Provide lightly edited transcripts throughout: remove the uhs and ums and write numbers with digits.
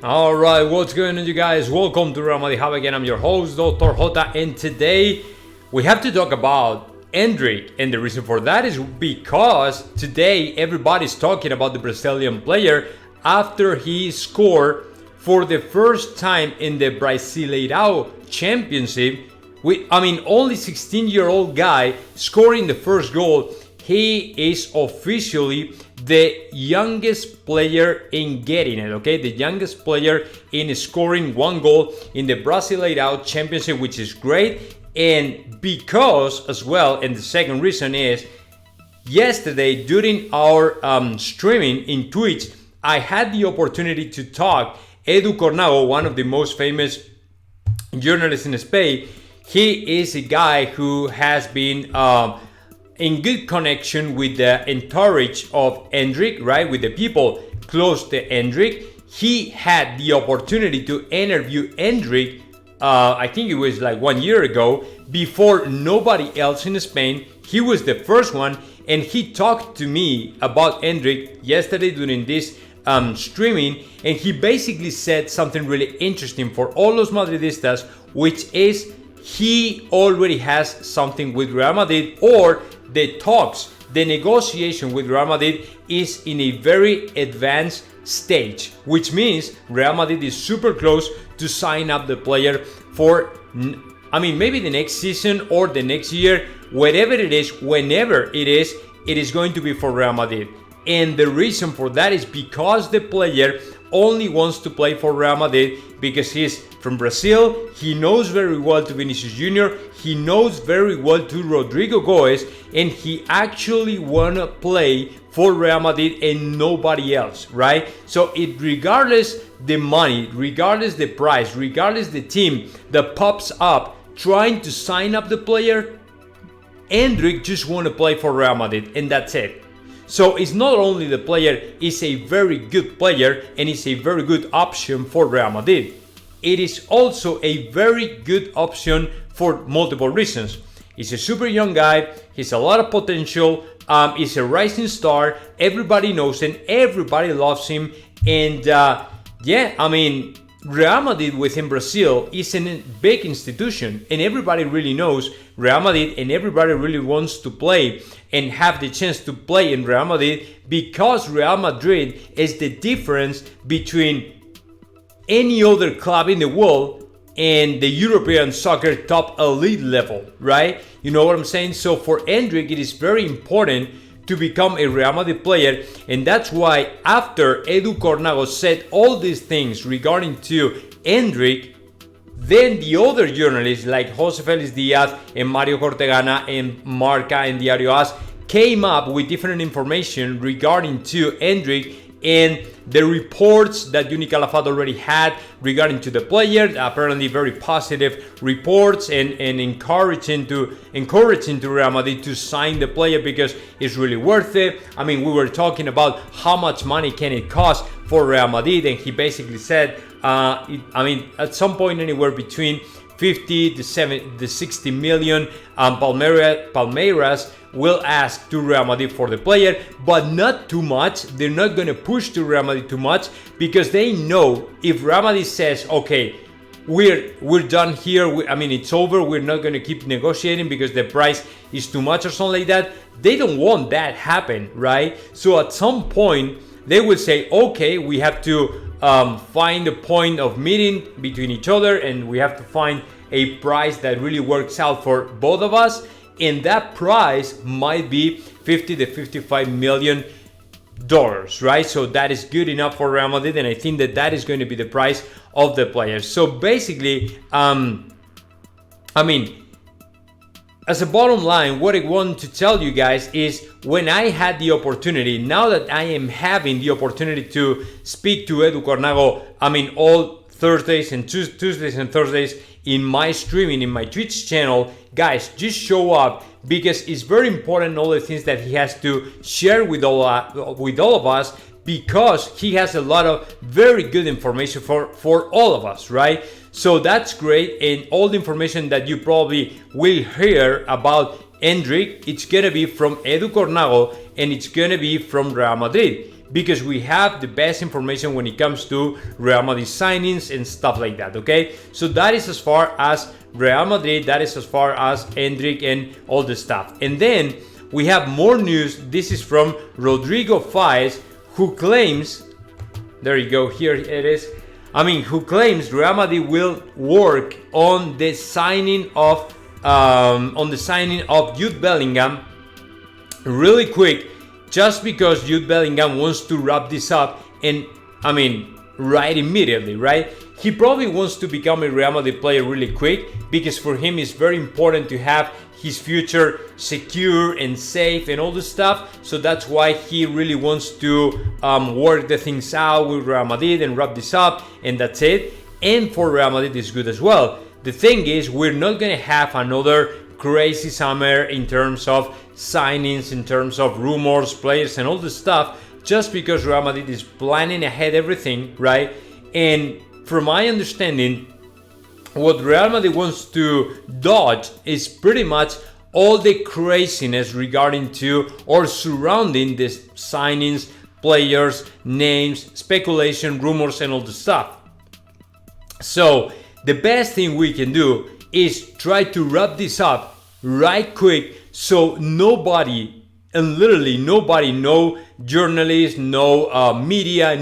All right, what's going on, you guys? Welcome to Real Madrid Hub again. I'm your host, Dr. Jota, and today we have to talk about Endrick, and the reason for that is because today everybody's talking about the Brazilian player after he scored for the first time in the Brasileirão Championship. Only 16-year-old guy scoring the first goal. He is officially the youngest player in getting it, okay? The youngest player in scoring one goal in the Brasileirão Championship, which is great. And because as well, and the second reason is, yesterday during our streaming in Twitch, I had the opportunity to talk Edu Cornago, one of the most famous journalists in Spain. He is a guy who has been in good connection with the entourage of Endrick, right? With the people close to Endrick. He had the opportunity to interview Endrick, I think it was like 1 year ago, before nobody else in Spain. He was the first one, and he talked to me about Endrick yesterday during this streaming, and he basically said something really interesting for all los Madridistas, which is he already has something with Real Madrid, or the talks, the negotiation with Real Madrid is in a very advanced stage, which means Real Madrid is super close to sign up the player for, maybe the next season or the next year, whatever it is, whenever it is going to be for Real Madrid. And the reason for that is because the player only wants to play for Real Madrid because he's from Brazil. He knows very well to Vinicius Jr. He knows very well to Rodrigo Goes, and he actually wanna play for Real Madrid and nobody else, right? So regardless the money, regardless the price, regardless the team that pops up trying to sign up the player, Endrick just wanna play for Real Madrid, and that's it. So it's not only the player is a very good player and is a very good option for Real Madrid, it is also a very good option for multiple reasons. He's a super young guy, he's a lot of potential, he's a rising star, everybody knows him, everybody loves him, and Real Madrid within Brazil is a big institution, and everybody really knows Real Madrid, and everybody really wants to play and have the chance to play in Real Madrid, because Real Madrid is the difference between any other club in the world and the European soccer top elite level, right? You know what I'm saying? So for Endrick, it is very important to become a Real Madrid player, and that's why after Edu Cornago said all these things regarding to Endrick, then the other journalists like Jose Felix Diaz and Mario Cortegana and Marca and Diario AS came up with different information regarding to Endrick and the reports that Uni Calafat already had regarding to the player. Apparently very positive reports and encouraging to Real Madrid to sign the player because it's really worth it. We were talking about how much money can it cost for Real Madrid, and he basically said at some point anywhere between 50 to 60 million. Palmeiras will ask to Real Madrid for the player, but not too much. They're not going to push to Real Madrid too much because they know if Real Madrid says, okay, we're done here, it's over, we're not going to keep negotiating because the price is too much or something like that, they don't want that happen, right? So at some point they will say, okay, we have to find a point of meeting between each other, and we have to find a price that really works out for both of us, and that price might be 50 to 55 million dollars, right? So that is good enough for Real Madrid, and I think that is going to be the price of the players. So basically, as a bottom line, what I want to tell you guys is when I had the opportunity, now that I am having the opportunity to speak to Edu Cornago, all Thursdays and Tuesdays and Thursdays in my streaming, in my Twitch channel, guys, just show up because it's very important all the things that he has to share with all of us, because he has a lot of very good information for all of us, right? So that's great, and all the information that you probably will hear about Endrick, it's gonna be from Edu Cornago and it's gonna be from Real Madrid, because we have the best information when it comes to Real Madrid signings and stuff like that, okay? So that is as far as Real Madrid, that is as far as Endrick and all the stuff. And then we have more news. This is from R.Faez, who claims, there you go, here it is. Who claims Real Madrid will work on the signing of Jude Bellingham really quick, just because Jude Bellingham wants to wrap this up, and right immediately, right? He probably wants to become a Real Madrid player really quick, because for him it's very important to have his future secure and safe and all this stuff. So that's why he really wants to work the things out with Real Madrid and wrap this up, and that's it. And for Real Madrid it's good as well. The thing is, we're not gonna have another crazy summer in terms of signings, in terms of rumors, players and all this stuff, just because Real Madrid is planning ahead everything, right? And from my understanding, what Real Madrid wants to dodge is pretty much all the craziness regarding to or surrounding the signings, players, names, speculation, rumors and all the stuff. So the best thing we can do is try to wrap this up right quick, so nobody, and literally nobody, no journalist, no media,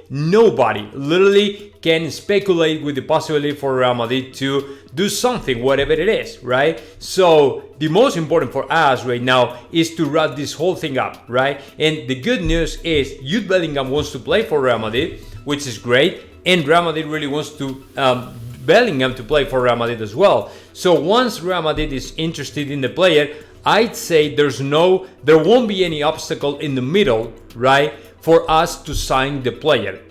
nobody literally can speculate with the possibility for Real Madrid to do something, whatever it is, right? So the most important for us right now is to wrap this whole thing up, right? And the good news is Jude Bellingham wants to play for Real Madrid, which is great, and Real Madrid really wants to Bellingham to play for Real Madrid as well. So once Real Madrid is interested in the player, I'd say there won't be any obstacle in the middle, right, for us to sign the player.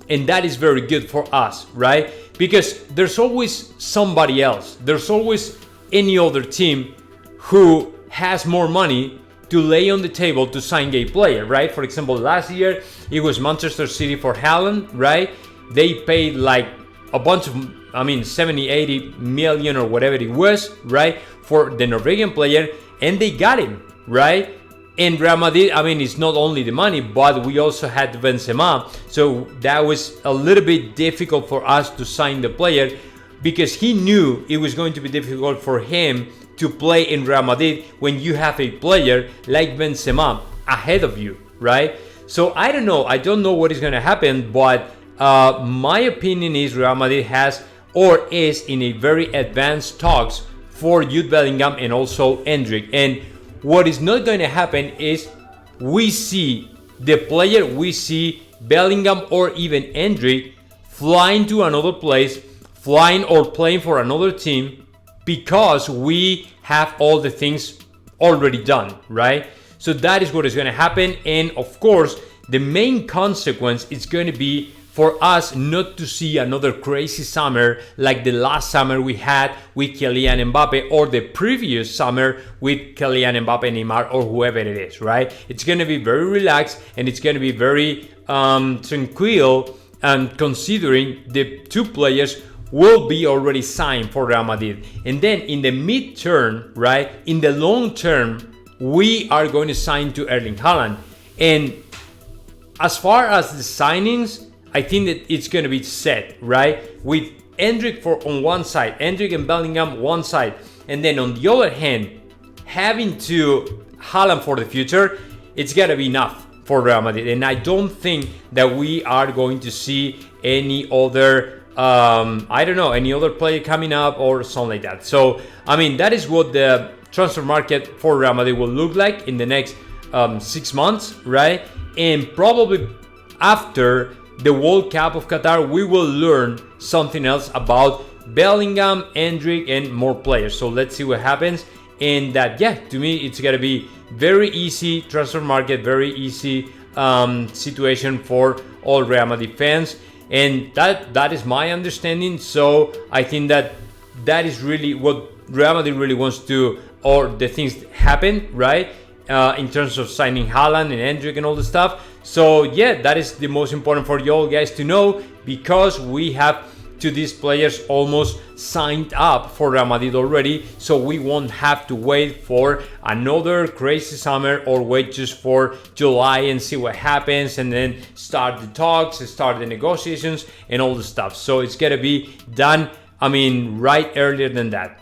And that is very good for us, right? Because there's always somebody else. There's always any other team who has more money to lay on the table to sign a player, right? For example, last year, it was Manchester City for Haaland, right? They paid like a bunch of, 70, 80 million or whatever it was, right? For the Norwegian player, and they got him, right? And Real Madrid, it's not only the money, but we also had Benzema. So that was a little bit difficult for us to sign the player, because he knew it was going to be difficult for him to play in Real Madrid when you have a player like Benzema ahead of you, right? So I don't know what is going to happen, but my opinion is Real Madrid has or is in a very advanced talks for Jude Bellingham and also Endrick. And what is not going to happen is we see the player, we see Bellingham or even Endrick flying to another place, flying or playing for another team, because we have all the things already done, right? So that is what is going to happen. And of course, the main consequence is going to be for us not to see another crazy summer like the last summer we had with Kylian Mbappe, or the previous summer with Kylian Mbappe, Neymar, or whoever it is, right? It's going to be very relaxed, and it's going to be very tranquil, and considering the two players will be already signed for Real Madrid. And then in the mid-term, right, in the long term, we are going to sign to Erling Haaland. And as far as the signings, I think that it's going to be set, right? With Endrick on one side, Endrick and Bellingham one side, and then on the other hand, having to Haaland for the future, it's got to be enough for Real Madrid. And I don't think that we are going to see any other, any other player coming up or something like that. So, that is what the transfer market for Real Madrid will look like in the next 6 months, right? And probably after the World Cup of Qatar, we will learn something else about Bellingham, Endrick, and more players. So let's see what happens. And that, to me, it's gonna be very easy transfer market, very easy situation for all Real Madrid fans. And that is my understanding. So I think that is really what Real Madrid really wants to, or the things happen, right? In terms of signing Haaland and Endrick and all the stuff. So that is the most important for you all guys to know, because we have to these players almost signed up for Real Madrid already, so we won't have to wait for another crazy summer or wait just for July and see what happens and then start the talks, start the negotiations and all the stuff. So it's gonna be done, I mean, right earlier than that.